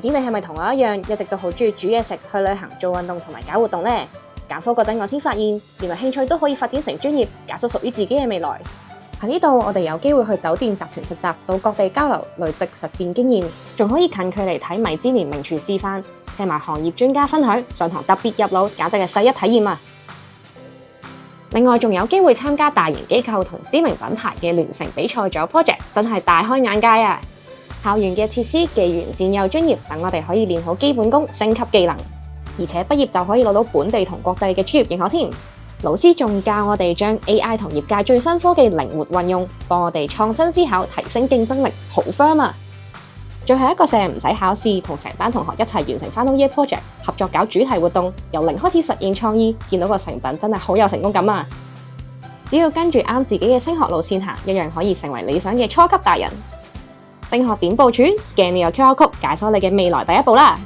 知你係咪同我一樣，一直都好中意煮嘢食、去旅行、做運動同埋搞活動呢？揀科嗰陣我先發現，原來興趣都可以發展成專業，揀出屬於自己嘅未來。喺呢度，我哋有機會去酒店集團實習，到各地交流，累積實戰經驗，仲可以近距離睇米芝蓮名廚示範，聽埋行業專家分享，上堂特別入腦，簡直係世一體驗啊！另外，仲有機會參加大型機構同知名品牌嘅聯成比賽組 project， 真係大開眼界啊！校園嘅設施既完善又專業，等我哋可以練好基本功，升級技能，而且畢業就可以攞到本地同國際嘅專業認可添。老師仲教我哋將 AI 同業界最新科技靈活運用，幫我哋創新思考，提升競爭力，好 firm 啊！最後一個成日唔使考試，同成班同學一齊完成 final year project， 合作搞主題活動，由零開始實現創意，見到個成品真係好有成功感啊！只要跟住啱自己嘅升學路線行，一樣可以成為理想嘅初級達人。升學點部署 ？Scan 呢個 QR code，解鎖你嘅未來第一步啦！